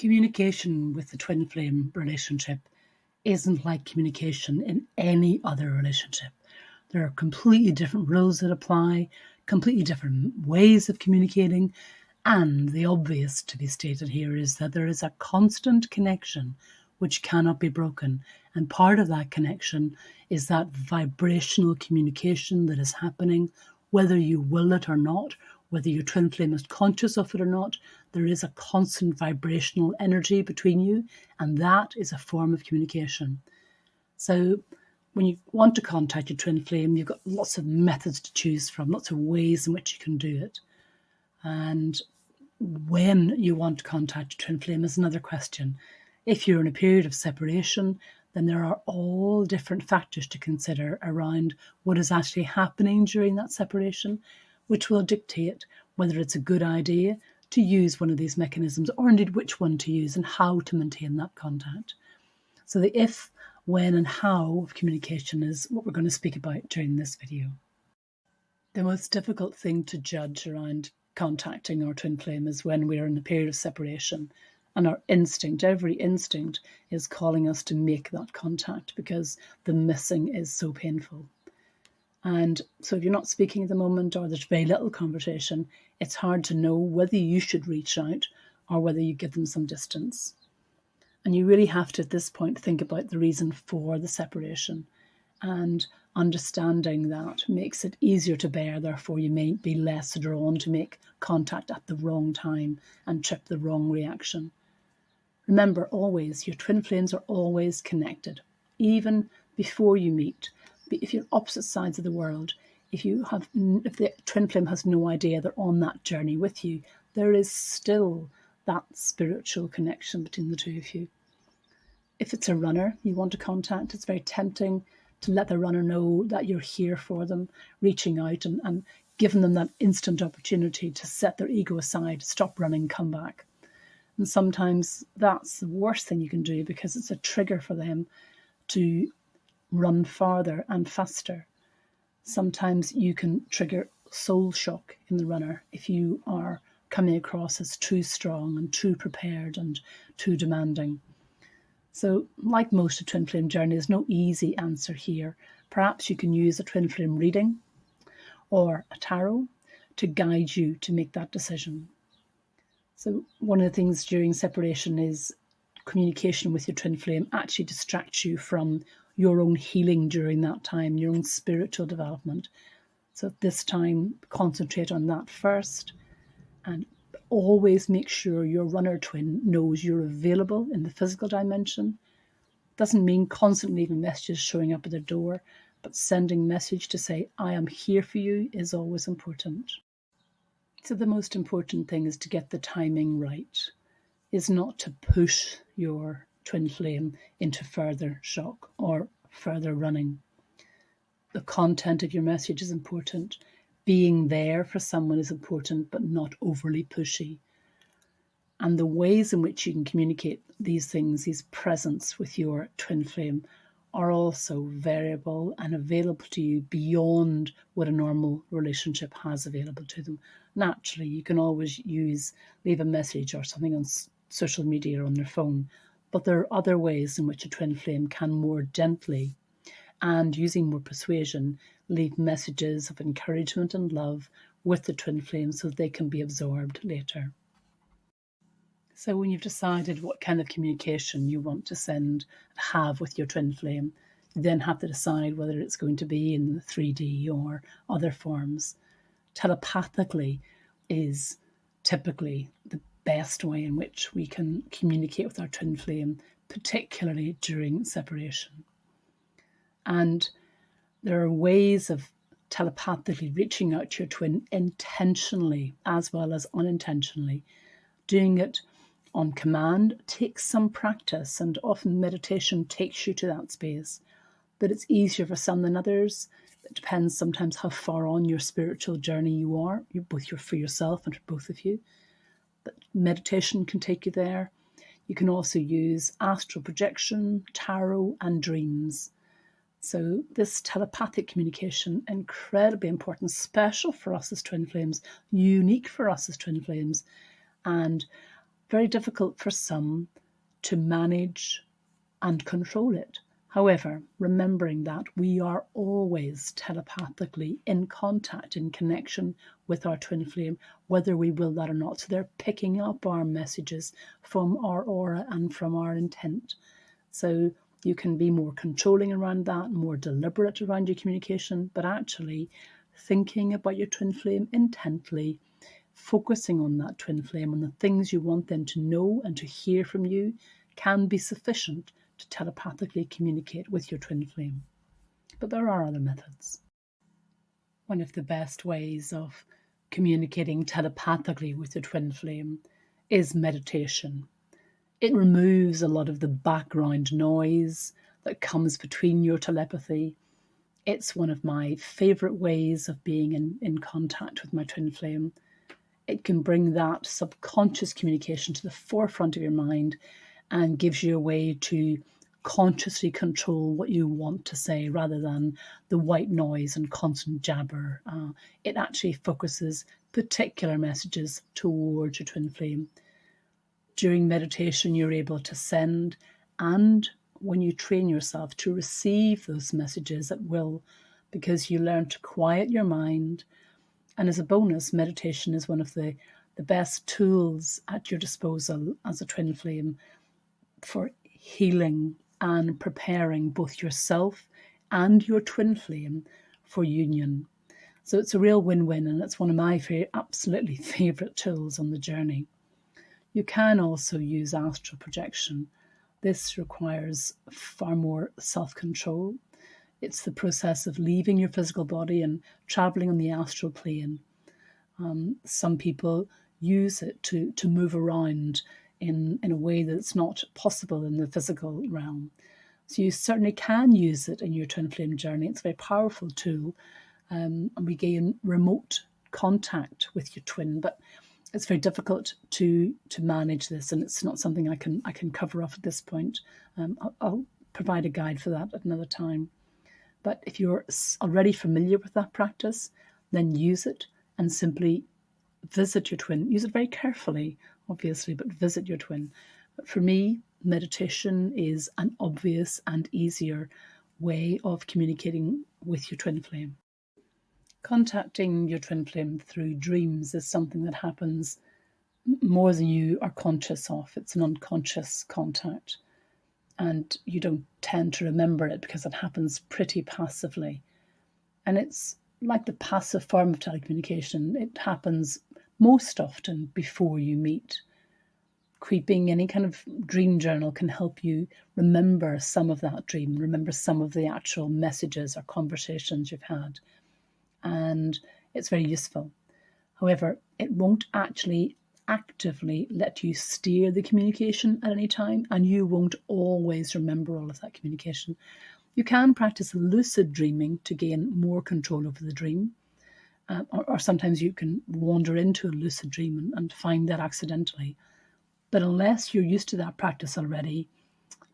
Communication with the twin flame relationship isn't like communication in any other relationship. There are completely different rules that apply, completely different ways of communicating, and the obvious to be stated here is that there is a constant connection which cannot be broken. And part of that connection is that vibrational communication that is happening, whether you will it or not, whether your twin flame is conscious of it or not. There is a constant vibrational energy between you, and that is a form of communication. So when you want to contact your twin flame, you've got lots of methods to choose from, lots of ways in which you can do it. And when you want to contact your twin flame is another question. If you're in a period of separation, then there are all different factors to consider around what is actually happening during that separation, which will dictate whether it's a good idea to use one of these mechanisms, or indeed which one to use and how to maintain that contact. So the if, when and how of communication is what we're going to speak about during this video. The most difficult thing to judge around contacting our twin flame is when we're in a period of separation and our instinct, every instinct, is calling us to make that contact because the missing is so painful. And so if you're not speaking at the moment, or there's very little conversation, it's hard to know whether you should reach out or whether you give them some distance. And you really have to, at this point, think about the reason for the separation. And understanding that makes it easier to bear. Therefore, you may be less drawn to make contact at the wrong time and trip the wrong reaction. Remember, always, your twin flames are always connected, even before you meet. If you're opposite sides of the world, if the twin flame has no idea they're on that journey with you, there is still that spiritual connection between the two of you. If it's a runner you want to contact, it's very tempting to let the runner know that you're here for them, reaching out and giving them that instant opportunity to set their ego aside, stop running, come back. And sometimes that's the worst thing you can do because it's a trigger for them to run farther and faster. Sometimes you can trigger soul shock in the runner if you are coming across as too strong and too prepared and too demanding. So like most of twin flame journey, there's no easy answer here. Perhaps you can use a twin flame reading or a tarot to guide you to make that decision. So one of the things during separation is communication with your twin flame actually distracts you from your own healing during that time, your own spiritual development. So at this time, concentrate on that first, and always make sure your runner twin knows you're available in the physical dimension. Doesn't mean constantly leaving messages showing up at their door, but sending message to say, I am here for you, is always important. So the most important thing is to get the timing right, is not to push your twin flame into further shock or further running. The content of your message is important. Being there for someone is important, but not overly pushy. And the ways in which you can communicate these things, these presence with your twin flame, are also variable and available to you beyond what a normal relationship has available to them. Naturally, you can always leave a message or something on social media or on their phone, but there are other ways in which a twin flame can more gently and using more persuasion leave messages of encouragement and love with the twin flame so they can be absorbed later. So when you've decided what kind of communication you want to send and have with your twin flame, you then have to decide whether it's going to be in 3D or other forms. Telepathically is typically the best way in which we can communicate with our twin flame, particularly during separation. And there are ways of telepathically reaching out to your twin intentionally as well as unintentionally. Doing it on command takes some practice, and often meditation takes you to that space. But it's easier for some than others. It depends sometimes how far on your spiritual journey you are, both for yourself and for both of you. But meditation can take you there. You can also use astral projection, tarot, and dreams. So this telepathic communication, incredibly important, special for us as twin flames, unique for us as twin flames. And Very difficult for some to manage and control it. However, remembering that we are always telepathically in contact, in connection with our twin flame, whether we will that or not. So they're picking up our messages from our aura and from our intent. So you can be more controlling around that, more deliberate around your communication, but actually thinking about your twin flame intently, focusing on that twin flame, on the things you want them to know and to hear from you, can be sufficient to telepathically communicate with your twin flame. But there are other methods. One of the best ways of communicating telepathically with your twin flame is meditation. It removes a lot of the background noise that comes between your telepathy. It's one of my favourite ways of being in contact with my twin flame. It can bring that subconscious communication to the forefront of your mind and gives you a way to consciously control what you want to say rather than the white noise and constant jabber. It actually focuses particular messages towards your twin flame. During meditation, you're able to send, and when you train yourself, to receive those messages at will, because you learn to quiet your mind. And as a bonus, meditation is one of the best tools at your disposal as a twin flame for healing and preparing both yourself and your twin flame for union. So it's a real win-win, and it's one of my absolutely favourite tools on the journey. You can also use astral projection. This requires far more self-control. It's the process of leaving your physical body and travelling on the astral plane. Some people use it to move around in a way that's not possible in the physical realm. So you certainly can use it in your twin flame journey. It's a very powerful tool, and we gain remote contact with your twin, but it's very difficult to manage this, and it's not something I can cover off at this point. I'll provide a guide for that at another time. But if you're already familiar with that practice, then use it and simply visit your twin. Use it very carefully, obviously, but visit your twin. But for me, meditation is an obvious and easier way of communicating with your twin flame. Contacting your twin flame through dreams is something that happens more than you are conscious of. It's an unconscious contact, and you don't tend to remember it because it happens pretty passively. And it's like the passive form of telecommunication. It happens most often before you meet. Keeping any kind of dream journal can help you remember some of that dream, remember some of the actual messages or conversations you've had. And it's very useful. However, it won't actually actively let you steer the communication at any time, and you won't always remember all of that communication. You can practice lucid dreaming to gain more control over the dream, or sometimes you can wander into a lucid dream and find that accidentally. But unless you're used to that practice already,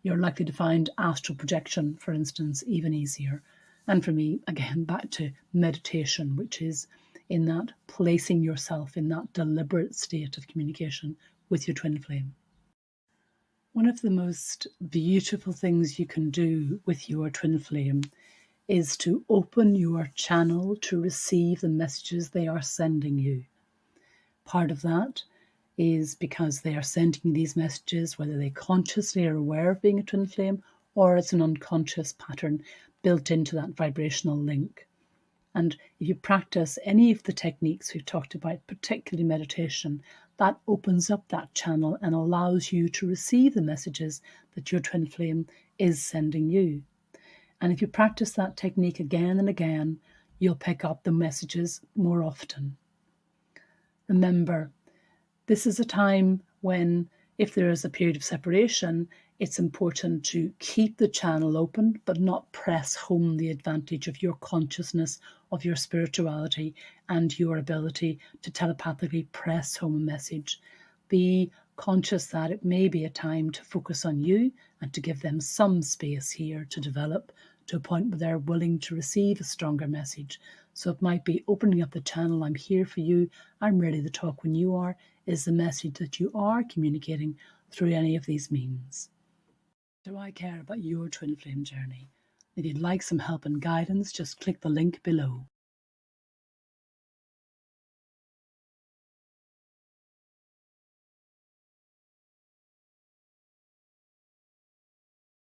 you're likely to find astral projection, for instance, even easier. And for me, again, back to meditation, which is in that placing yourself in that deliberate state of communication with your twin flame. One of the most beautiful things you can do with your twin flame is to open your channel to receive the messages they are sending you. Part of that is because they are sending you these messages, whether they consciously are aware of being a twin flame, or it's an unconscious pattern built into that vibrational link. And if you practice any of the techniques we've talked about, particularly meditation, that opens up that channel and allows you to receive the messages that your twin flame is sending you. And if you practice that technique again and again, you'll pick up the messages more often. Remember, this is a time when, if there is a period of separation, it's important to keep the channel open, but not press home the advantage of your consciousness, of your spirituality, and your ability to telepathically press home a message. Be conscious that it may be a time to focus on you and to give them some space here to develop to a point where they're willing to receive a stronger message. So it might be opening up the channel. I'm here for you. I'm ready to talk when you are. is the message that you are communicating through any of these means. Do I care about your twin flame journey? If you'd like some help and guidance, just click the link below.